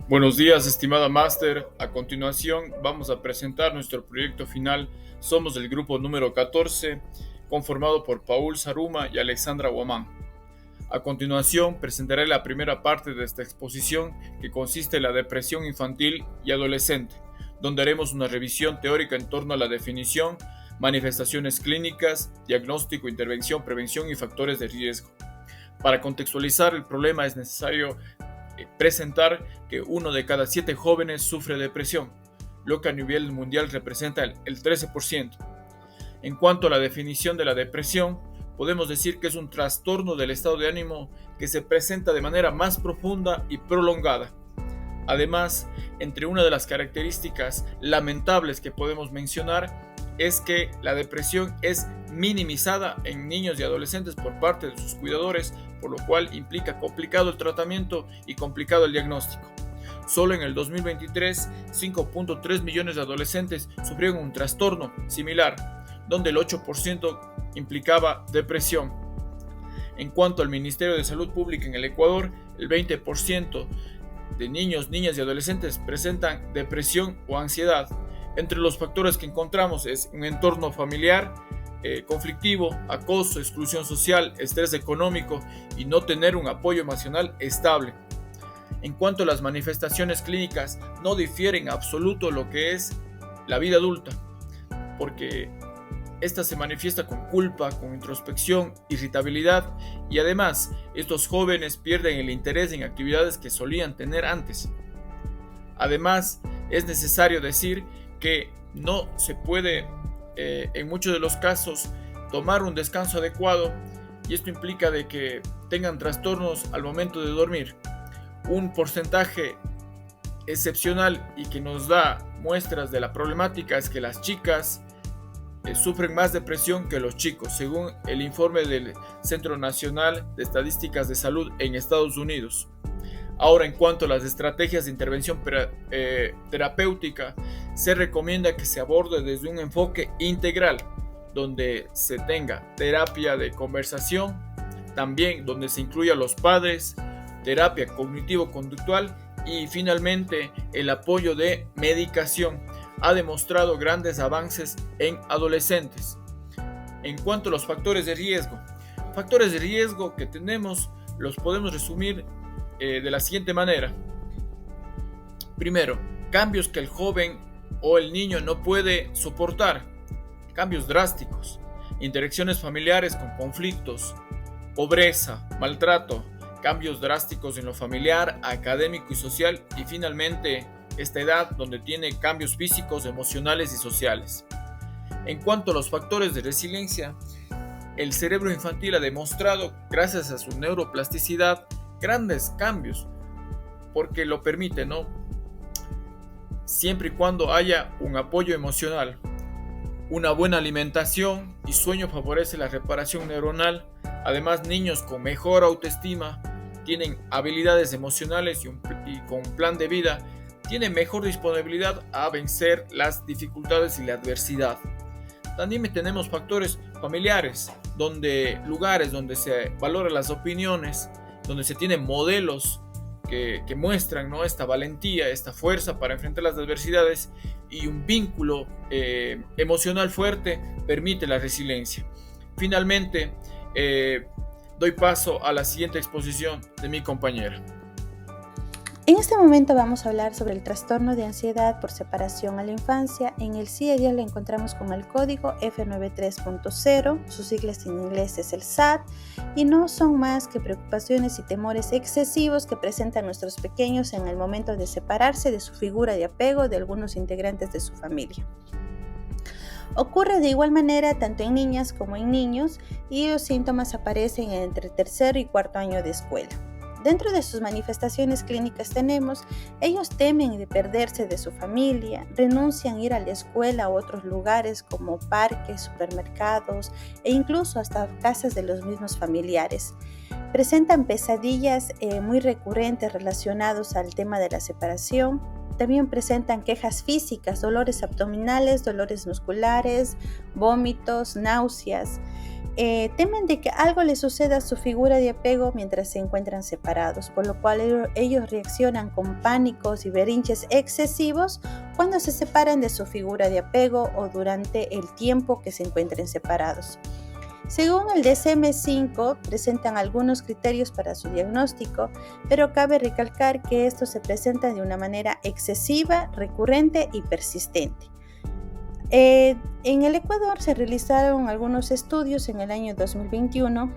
Buenos días, estimada máster. A continuación, vamos a presentar nuestro proyecto final. Somos el grupo número 14, conformado por Paul Saruma y Alexandra Guamán. A continuación, presentaré la primera parte de esta exposición, que consiste en la depresión infantil y adolescente, donde haremos una revisión teórica en torno a la definición, manifestaciones clínicas, diagnóstico, intervención, prevención y factores de riesgo. Para contextualizar el problema es necesario presentar que 1 de cada 7 jóvenes sufre depresión, lo que a nivel mundial representa el 13%. En cuanto a la definición de la depresión, podemos decir que es un trastorno del estado de ánimo que se presenta de manera más profunda y prolongada. Además, entre una de las características lamentables que podemos mencionar es que la depresión es minimizada en niños y adolescentes por parte de sus cuidadores, por lo cual implica complicado el tratamiento y complicado el diagnóstico. Solo en el 2023, 5.3 millones de adolescentes sufrieron un trastorno similar, donde el 8% implicaba depresión. En cuanto al Ministerio de Salud Pública en el Ecuador, el 20% de niños, niñas y adolescentes presentan depresión o ansiedad. Entre los factores que encontramos es un entorno familiar conflictivo, acoso, exclusión social, estrés económico y no tener un apoyo emocional estable. En cuanto a las manifestaciones clínicas, no difieren en absoluto lo que es la vida adulta, porque esta se manifiesta con culpa, con introspección, irritabilidad y además estos jóvenes pierden el interés en actividades que solían tener antes. Además, es necesario decir que no se puede en muchos de los casos tomar un descanso adecuado y esto implica de que tengan trastornos al momento de dormir. Un porcentaje excepcional y que nos da muestras de la problemática es que las chicas sufren más depresión que los chicos, según el informe del Centro Nacional de Estadísticas de Salud en Estados Unidos. Ahora, en cuanto a las estrategias de intervención terapéutica, se recomienda que se aborde desde un enfoque integral, donde se tenga terapia de conversación, también donde se incluya a los padres, terapia cognitivo-conductual y finalmente el apoyo de medicación. Ha demostrado grandes avances en adolescentes. En cuanto a los factores de riesgo que tenemos los podemos resumir de la siguiente manera. Primero, cambios que el joven o el niño no puede soportar, cambios drásticos, interacciones familiares con conflictos, pobreza, maltrato, cambios drásticos en lo familiar, académico y social y finalmente esta edad donde tiene cambios físicos, emocionales y sociales. En cuanto a los factores de resiliencia, el cerebro infantil ha demostrado, gracias a su neuroplasticidad, grandes cambios, porque lo permite, ¿no? Siempre y cuando haya un apoyo emocional, una buena alimentación y sueño favorece la reparación neuronal. Además, niños con mejor autoestima tienen habilidades emocionales y con plan de vida tienen mejor disponibilidad a vencer las dificultades y la adversidad. También tenemos factores familiares, lugares donde se valoran las opiniones, donde se tienen modelos que muestran, ¿no?, esta valentía, esta fuerza para enfrentar las adversidades y un vínculo emocional fuerte permite la resiliencia. Finalmente, doy paso a la siguiente exposición de mi compañera. En este momento vamos a hablar sobre el trastorno de ansiedad por separación a la infancia. En el CIE lo encontramos con el código F93.0, sus siglas en inglés es el SAD, y no son más que preocupaciones y temores excesivos que presentan nuestros pequeños en el momento de separarse de su figura de apego de algunos integrantes de su familia. Ocurre de igual manera tanto en niñas como en niños y los síntomas aparecen entre tercero y cuarto año de escuela. Dentro de sus manifestaciones clínicas ellos temen de perderse de su familia, renuncian a ir a la escuela o otros lugares como parques, supermercados e incluso hasta casas de los mismos familiares. Presentan pesadillas muy recurrentes relacionados al tema de la separación. También presentan quejas físicas, dolores abdominales, dolores musculares, vómitos, náuseas. temen de que algo les suceda a su figura de apego mientras se encuentran separados, por lo cual ellos reaccionan con pánicos y berrinches excesivos cuando se separan de su figura de apego o durante el tiempo que se encuentren separados. Según el DSM-5, presentan algunos criterios para su diagnóstico, pero cabe recalcar que estos se presentan de una manera excesiva, recurrente y persistente. En el Ecuador se realizaron algunos estudios en el año 2021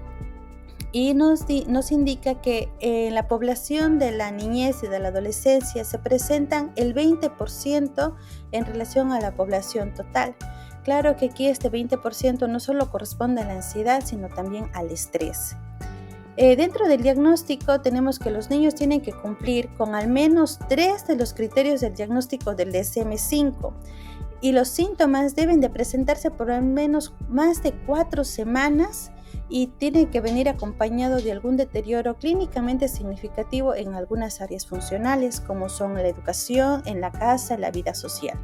y nos indica que en la población de la niñez y de la adolescencia se presentan el 20% en relación a la población total. Claro que aquí este 20% no solo corresponde a la ansiedad, sino también al estrés. Dentro del diagnóstico tenemos que los niños tienen que cumplir con al menos 3 de los criterios del diagnóstico del DSM-5 y los síntomas deben de presentarse por al menos más de 4 semanas y tiene que venir acompañado de algún deterioro clínicamente significativo en algunas áreas funcionales como son la educación, en la casa, la vida social.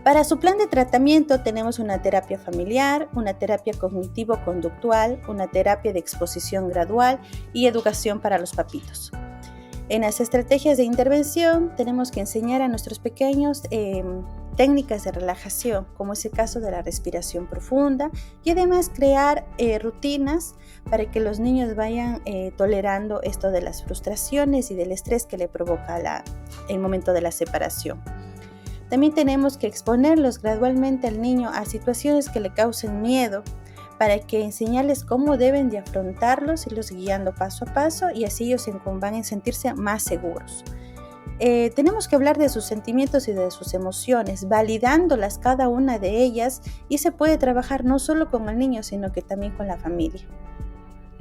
Para su plan de tratamiento tenemos una terapia familiar, una terapia cognitivo-conductual, una terapia de exposición gradual y educación para los papitos. En las estrategias de intervención tenemos que enseñar a nuestros pequeños técnicas de relajación, como es el caso de la respiración profunda, y además crear rutinas para que los niños vayan tolerando esto de las frustraciones y del estrés que le provoca el momento de la separación. También tenemos que exponerlos gradualmente al niño a situaciones que le causen miedo para que enseñarles cómo deben de afrontarlos, irlos guiando paso a paso y así ellos van a sentirse más seguros. Tenemos que hablar de sus sentimientos y de sus emociones, validándolas cada una de ellas y se puede trabajar no solo con el niño, sino que también con la familia.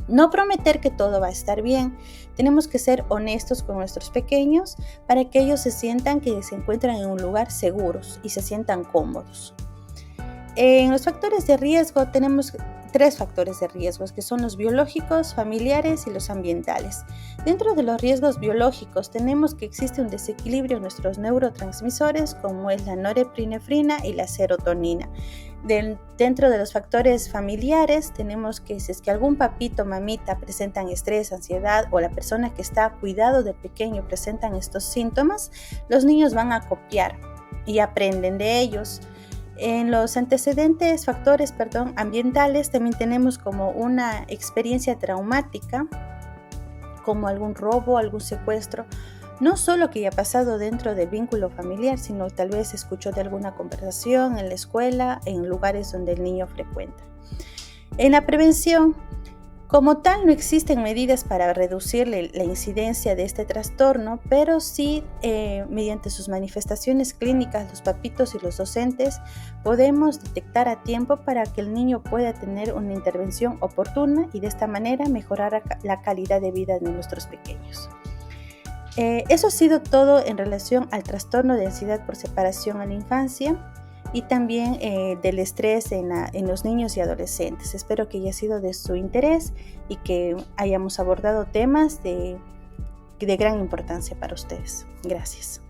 No prometer que todo va a estar bien, tenemos que ser honestos con nuestros pequeños para que ellos se sientan que se encuentran en un lugar seguros y se sientan cómodos. En los factores de riesgo tenemos 3 factores de riesgo, que son los biológicos, familiares y los ambientales. Dentro de los riesgos biológicos tenemos que existe un desequilibrio en nuestros neurotransmisores como es la norepinefrina y la serotonina. Dentro de los factores familiares tenemos que si es que algún papito o mamita presentan estrés, ansiedad o la persona que está a cuidado del pequeño presentan estos síntomas, los niños van a copiar y aprenden de ellos. En los factores ambientales también tenemos como una experiencia traumática, como algún robo, algún secuestro, no solo que haya pasado dentro del vínculo familiar, sino tal vez escuchó de alguna conversación en la escuela, en lugares donde el niño frecuenta. En la prevención, como tal, no existen medidas para reducir la incidencia de este trastorno, pero sí mediante sus manifestaciones clínicas, los papitos y los docentes podemos detectar a tiempo para que el niño pueda tener una intervención oportuna y de esta manera mejorar la calidad de vida de nuestros pequeños. Eso ha sido todo en relación al trastorno de ansiedad por separación en la infancia y también del estrés en los niños y adolescentes. Espero que haya sido de su interés y que hayamos abordado temas de gran importancia para ustedes. Gracias.